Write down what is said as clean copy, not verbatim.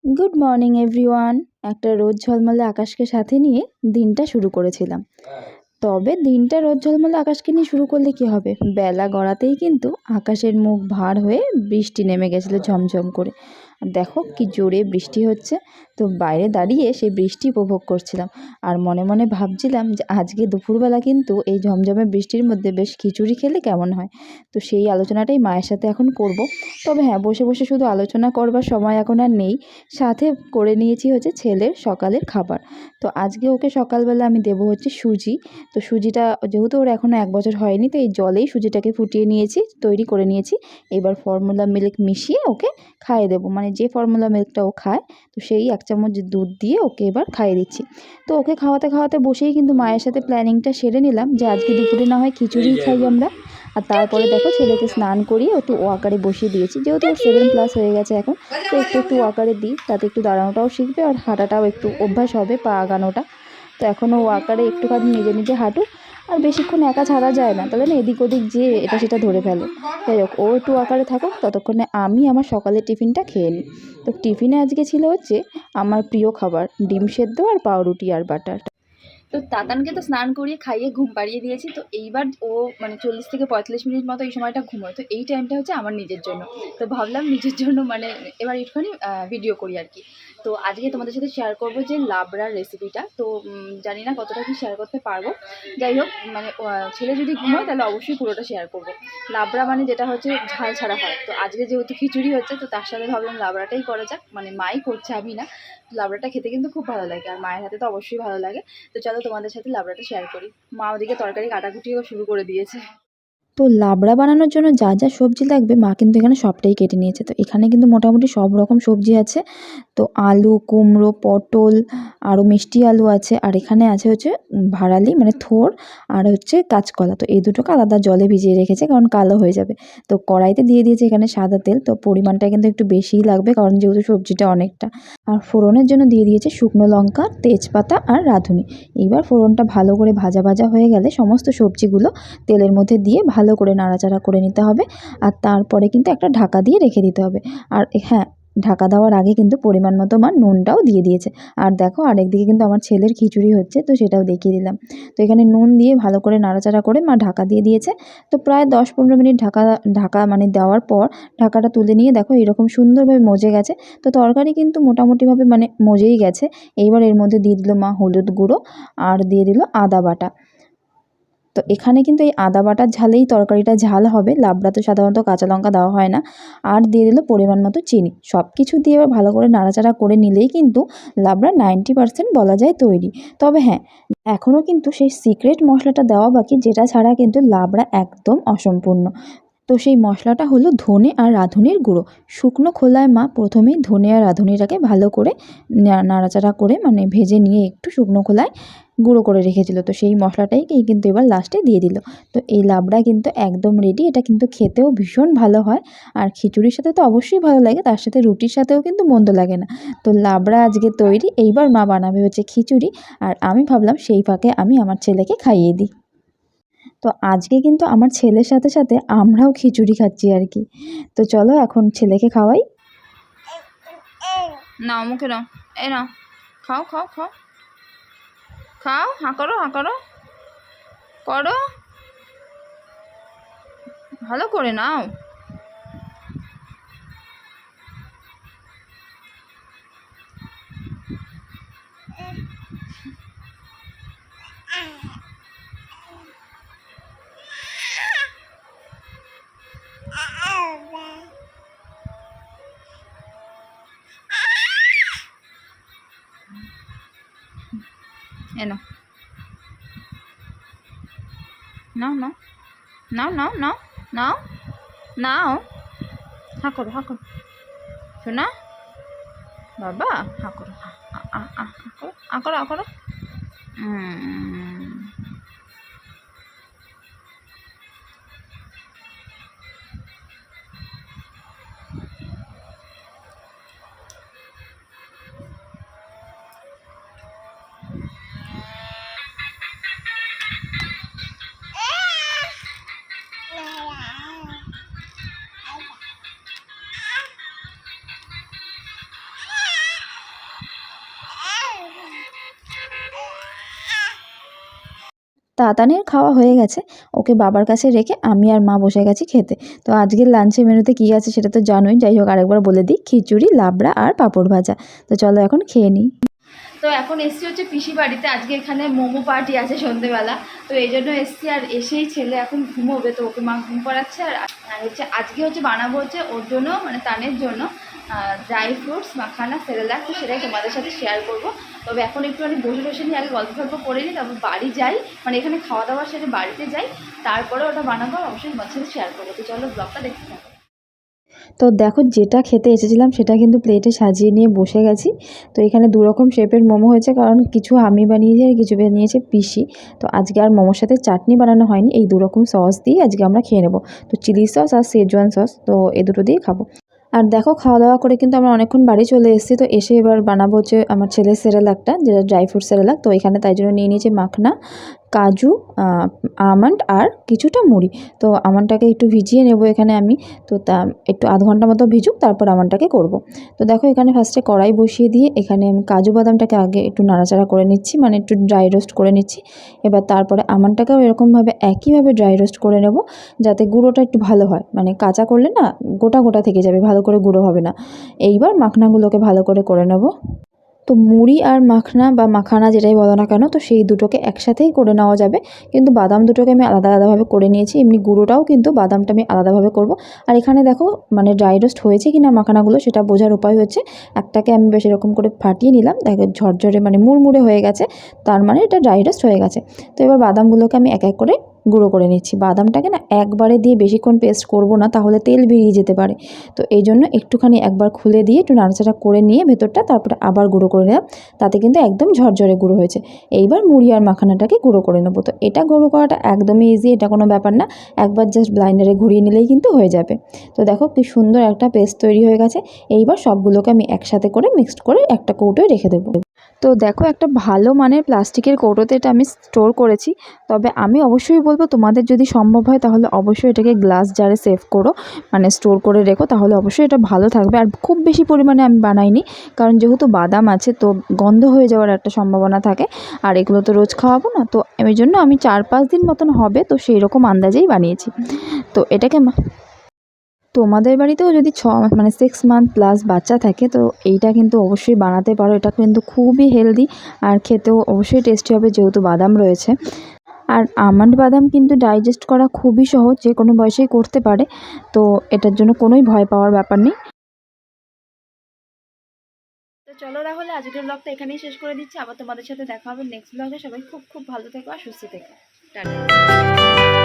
Good morning everyone. একটা রোদ ঝলমলে আকাশকে সাথে নিয়ে দিনটা শুরু করেছিলাম। তবে দিনটা রোদ ঝলমলে আকাশকে নিয়ে শুরু করলে কি হবে, বেলা গড়াতেই কিন্তু আকাশের মুখ ভার হয়ে বৃষ্টি নেমে গেছিলো ঝমঝম করে। আর দেখো কি জোরে বৃষ্টি হচ্ছে। তো বাইরে দাঁড়িয়ে সেই বৃষ্টি উপভোগ করছিলাম আর মনে মনে ভাবছিলাম যে আজকে দুপুরবেলা কিন্তু এই ঝমঝমে বৃষ্টির মধ্যে বেশ খিচুড়ি খেলে কেমন হয়। তো সেই আলোচনাটাই মায়ের সাথে এখন করব। তবে হ্যাঁ, বসে বসে শুধু আলোচনা করবার সময় এখন আর নেই। সাথে করে নিয়েছি হচ্ছে ছেলের সকালের খাবার। তো আজকে ওকে সকালবেলা আমি দেবো হচ্ছে সুজি। তো সুজিটা যেহেতু ওর এখনও 1 বছর হয়নি, তো এই জলেই সুজিটাকে ফুটিয়ে নিয়েছি, তৈরি করে নিয়েছি। এবার ফর্মুলা মিল্ক মিশিয়ে ওকে খাইয়ে দেবো, মানে যে ফর্মুলা মিল্কটা ও খায়, তো সেই 1 চামচ দুধ দিয়ে ওকে এবার খাইয়ে দিচ্ছি। তো ওকে খাওয়াতে খাওয়াতে বসেই কিন্তু মায়ের সাথে প্ল্যানিংটা সেরে নিলাম যে আজকে দুপুরে না হয় খিচুড়িই খাই আমরা। আর তারপরে দেখো ছেলেকে স্নান করিয়ে একটু ওয়াকারে বসিয়ে দিয়েছি, যেহেতু ওর 7+ হয়ে গেছে এখন। তো একটু একটু ওয়াকারে দিই, তাতে একটু দাঁড়ানোটাও শিখবে আর হাঁটাটাও একটু অভ্যাস হবে, পা আগানোটা। তো এখনও ওয়াকারে একটুখানি নিজে নিজে হাঁটুক। আর বেশিক্ষণ একা ছাড়া যায় না, তাহলে না এদিক ওদিক যেয়ে এটা সেটা ধরে ফেলে। যাই হোক, ও একটু ওয়াকারে থাকুক, ততক্ষণে আমি আমার সকালের টিফিনটা খেয়ে নিই। তো টিফিনে আজকে ছিল হচ্ছে আমার প্রিয় খাবার, ডিম সেদ্ধ আর পাউরুটি আর বাটার। তো তাতানকে তো স্নান করিয়ে খাইয়ে ঘুম পাড়িয়ে দিয়েছি। তো এইবার ও মানে 40 থেকে 45 মিনিট মতো এই সময়টা ঘুমোয়। তো এই টাইমটা হচ্ছে আমার নিজের জন্য। তো ভাবলাম নিজের জন্য মানে এবার একটুখানি ভিডিও করি আর কি। তো আজকে তোমাদের সাথে শেয়ার করবো যে লাবড়ার রেসিপিটা। তো জানি না কতটা কি শেয়ার করতে পারবো। যাই হোক, মানে ছেলে যদি ঘুমোয় তাহলে অবশ্যই পুরোটা শেয়ার করবো। লাবড়া মানে যেটা হচ্ছে ঝাল ছাড়া হয়। তো আজকে যেহেতু খিচুড়ি হচ্ছে, তো তার সাথে ভাবলাম লাবড়াটাই করা যাক, মানে মাই করছে আমি না। লাবড়াটা খেতে কিন্তু খুব ভালো লাগে আর মায়ের হাতে তো অবশ্যই ভালো লাগে। তো চলো তোমাদের সাথে লাবড়াটা শেয়ার করি। মা ওদিকে তরকারি কাটাকুটিও শুরু করে দিয়েছে। তো লাবড়া বানানোর জন্য যা যা সবজি লাগবে মা কিন্তু এখানে সবটাই কেটে নিয়েছে। তো এখানে কিন্তু মোটামুটি সব রকম সবজি আছে। তো আলু, কুমড়ো, পটল, আরও মিষ্টি আলু আছে, আর এখানে আছে হচ্ছে ভাড়ালি মানে থোড়, আর হচ্ছে কাঁচকলা। তো এই দুটোকে আলাদা জলে ভিজিয়ে রেখেছে, কারণ কালো হয়ে যাবে। তো কড়াইতে দিয়ে দিয়েছে এখানে সাদা তেল। তো পরিমাণটা কিন্তু একটু বেশিই লাগবে, কারণ যেহেতু সবজিটা অনেকটা। আর ফোড়নের জন্য দিয়ে দিয়েছে শুকনো লঙ্কা, তেজপাতা আর রাঁধুনি। এইবার ফোড়নটা ভালো করে ভাজা ভাজা হয়ে গেলে সমস্ত সবজিগুলো তেলের মধ্যে দিয়ে ভালো করে নাড়াচাড়া করে নিতে হবে। আর তারপরে কিন্তু একটা ঢাকা দিয়ে রেখে দিতে হবে। আর হ্যাঁ, ঢাকা দেওয়ার আগে কিন্তু পরিমাণ মতো মা নুনটাও দিয়ে দিয়েছে। আর দেখো আরেকদিকে কিন্তু আমার ছেলের খিচুড়ি হচ্ছে, তো সেটাও দেখিয়ে দিলাম। তো এখানে নুন দিয়ে ভালো করে নাড়াচাড়া করে মা ঢাকা দিয়ে দিয়েছে। তো প্রায় 10-15 মিনিট ঢাকা ঢাকা মানে দেওয়ার পর ঢাকাটা তুলে নিয়ে দেখো এরকম সুন্দরভাবে মজে গেছে। তো তরকারি কিন্তু মোটামুটিভাবে মানে মজেই গেছে। এইবার এর মধ্যে দিয়ে দিল মা হলুদ গুঁড়ো আর দিয়ে দিল আদা বাটা। তো এখানে কিন্তু এই আদা বাটার ঝালেই তরকারিটা ঝাল হবে, লাবড়া তো সাধারণত কাঁচা লঙ্কা দেওয়া হয় না। আর দিয়ে দিল পরিমাণ মতো চিনি। সব কিছু দিয়ে এবার ভালো করে নাড়াচাড়া করে নিলেই কিন্তু লাবড়া 90% বলা যায় তৈরি। তবে হ্যাঁ, এখনও কিন্তু সেই সিক্রেট মশলাটা দেওয়া বাকি, যেটা ছাড়া কিন্তু লাবড়া একদম অসম্পূর্ণ। তো সেই মশলাটা হলো ধনে আর রাঁধুনির গুঁড়ো। শুকনো খোলায় মা প্রথমেই ধনে আর রাঁধুনিটাকে ভালো করে নাড়াচাড়া করে মানে ভেজে নিয়ে একটু শুকনো খোলায় গুঁড়ো করে রেখেছিল। তো সেই মশলাটাই কিন্তু এবার লাস্টে দিয়ে দিল। তো এই লাবড়া কিন্তু একদম রেডি। এটা কিন্তু খেতেও ভীষণ ভালো হয়। আর খিচুড়ির সাথে তো অবশ্যই ভালো লাগে, তার সাথে রুটির সাথেও কিন্তু মন্দ লাগে না। তো লাবড়া আজকে তৈরি। এইবার মা বানাবে হচ্ছে খিচুড়ি। আর আমি ভাবলাম সেই ফাঁকে আমি আমার ছেলেকে খাইয়ে দিই। তো আজকে কিন্তু আমার ছেলের সাথে সাথে আমরাও খিচুড়ি খাচ্ছি আর কি। তো চলো এখন ছেলেকে খাওয়াই। নাও মুখে নাও, এই নাও, খাও খাও খাও খাও, হাঁ করো হাঁ করো, করো ভালো করে নাও। এনো, নাও নাও নাও নাও নাও নাও নাও, হাঁ করো হাঁ করো শোনা বাবা, হাঁ করো, হাঁ করো হাঁ করো হাঁ করো। তাতানের খাওয়া হয়ে গেছে, ওকে বাবার কাছে রেখে আমি আর মা বসে গেছি খেতে। তো আজকের লাঞ্চের মেনুতে কী আছে সেটা তো জানোই, যাই হোক আরেকবার বলে দিই, খিচুড়ি, লাবড়া আর পাঁপড় ভাজা। তো চলো এখন খেয়ে নিই। তো এখন এসছি হচ্ছে পিসি বাড়িতে, আজকে এখানে মোমো পার্টি আছে সন্ধেবেলা, তো এই জন্য এসছি। আর এসেই ছেলে এখন ঘুমোবে, তো ওকে মা ঘুম পাড়াচ্ছে। আর হচ্ছে আজকে হচ্ছে বানাবো হচ্ছে ওর জন্য, মানে তানের জন্য ড্রাই ফ্রুটস মাখানা সেরেলাক, তো সেটাই তোমাদের সাথে শেয়ার করবো। তবে এখন একটুখানি বসে বসে নিয়ে আগে গল্প গল্প করে নিই, তারপর বাড়ি যাই, মানে এখানে খাওয়া দাওয়ার সাথে বাড়িতে যাই, তারপরে ওটা বানাবো, অবশ্যই তোমাদের সাথে শেয়ার করবো। তো চলো ব্লগটা দেখতে থাকো। তো দেখো যেটা খেতে এসেছিলাম সেটা কিন্তু প্লেটে সাজিয়ে নিয়ে বসে গেছি। তো এখানে দুরকম শেপের মোমো হয়েছে, কারণ কিছু আমি বানিয়েছি আর কিছু বানিয়েছে পিসি। তো আজকে আর মোমোর সাথে চাটনি বানানো হয়নি, এই দুরকম সস দিয়ে আজকে আমরা খেয়ে নেবো। তো চিলি সস আর শেজওয়ান সস, তো এই দুটো দিয়ে খাবো। আর দেখো খাওয়া দাওয়া করে কিন্তু আমরা অনেকক্ষণ বাড়ি চলে এসেছি। তো এসে এবার বানাবো হচ্ছে আমার ছেলের সেরেলাকটা, যেটা ড্রাই ফ্রুট সেরেলাক। তো এখানে তাই জন্য নিয়ে নিয়েছি মাখনা, কাজু, আমন্ড আর কিছুটা মুড়ি। তো আমন্ডটাকে একটু ভিজিয়ে নেব এখানে আমি। তো তা একটু আধ ঘন্টা মতো ভিজুক, তারপর আমন্ডটাকে করব। তো দেখো এখানে ফার্স্টে কড়াই বসিয়ে দিয়ে এখানে আমি কাজু বাদামটাকে আগে একটু নাড়াচাড়া করে নিচ্ছি, মানে একটু ড্রাই রোস্ট করে নিচ্ছি। এবার তারপরে আমন্ডটাকেও এরকমভাবে একইভাবে ড্রাই রোস্ট করে নেব, যাতে গুঁড়োটা একটু ভালো হয়। মানে কাঁচা করলে না গোটা গোটা থেকে যাবে, ভালো করে গুঁড়ো হবে না। এইবার মাখনাগুলোকে ভালো করে নেব। তো মুড়ি আর মাখনা বা মাখানা যেটাই বলো না কেন, তো সেই দুটোকে একসাথেই করে নেওয়া যাবে, কিন্তু বাদাম দুটোকে আমি আলাদা আলাদাভাবে করে নিয়েছি। এমনি গুঁড়োটাও কিন্তু বাদামটা আমি আলাদাভাবে করব। আর এখানে দেখো মানে ড্রাই রোস্ট হয়েছে কি না মাখানাগুলো, সেটা বোঝার উপায় হচ্ছে একটাকে আমি বেশ এরকম করে ফাটিয়ে নিলাম, দেখো ঝরঝরে মানে মুড়মুড়ে হয়ে গেছে, তার মানে এটা ড্রাই রোস্ট হয়ে গেছে। তো এবার বাদামগুলোকে আমি এক এক করে গুঁড়ো করে নিচ্ছি। বাদামটাকে না একবারে দিয়ে বেশিক্ষণ পেস্ট করব না, তাহলে তেল বেরিয়ে যেতে পারে। তো এই জন্য একটুখানি একবার খুলে দিয়ে একটু নাড়াচাড়া করে নিয়ে ভেতরটা, তারপরে আবার গুঁড়ো করে নিলাম। তাতে কিন্তু একদম ঝরঝরে গুঁড়ো হয়েছে। এইবার মুড়ি আর মাখানাটাকে গুঁড়ো করে নেবো। তো এটা গুঁড়ো করাটা একদমই ইজি, এটা কোনো ব্যাপার না, একবার জাস্ট ব্লাইন্ডারে ঘুরিয়ে নিলেই কিন্তু হয়ে যাবে। তো দেখো কি সুন্দর একটা পেস্ট তৈরি হয়ে গেছে। এইবার সবগুলোকে আমি একসাথে করে মিক্সড করে একটা কৌটোয় রেখে দেবো। তো দেখো একটা ভালো মানের প্লাস্টিকের কৌটোতে এটা আমি স্টোর করেছি। তবে আমি অবশ্যই বলবো তোমাদের যদি সম্ভব হয় তাহলে অবশ্যই এটাকে গ্লাস জারে সেভ করো, মানে স্টোর করে রেখো, তাহলে অবশ্যই এটা ভালো থাকবে। আর খুব বেশি পরিমাণে আমি বানাইনি, কারণ যেহেতু বাদাম আছে তো গন্ধ হয়ে যাওয়ার একটা সম্ভাবনা থাকে, আর এগুলো তো রোজ খাওয়াবো না। তো এই জন্য আমি 4-5 দিন মতন হবে, তো সেই রকম আন্দাজেই বানিয়েছি। তো এটাকে তোমাদের বাড়িতেও যদি মানে 6 মান্থ প্লাস বাচ্চা থাকে, তো এইটা কিন্তু অবশ্যই বানাতে পারো। এটা কিন্তু খুবই হেলদি আর খেতেও অবশ্যই টেস্টি হবে, যেহেতু বাদাম রয়েছে। আর আমন্ড বাদাম কিন্তু ডাইজেস্ট করা খুবই সহজ, যে কোনো বয়সেই করতে পারে। তো এটার জন্য কোনোই ভয় পাওয়ার ব্যাপার নেই। তো চলো তাহলে আজকের ব্লগটা এখানেই শেষ করে দিচ্ছি, আবার তোমাদের সাথে দেখা হবে নেক্সট ব্লগে। সবাই খুব খুব ভালো থেকো আর সুস্থ থেকো। টাটা।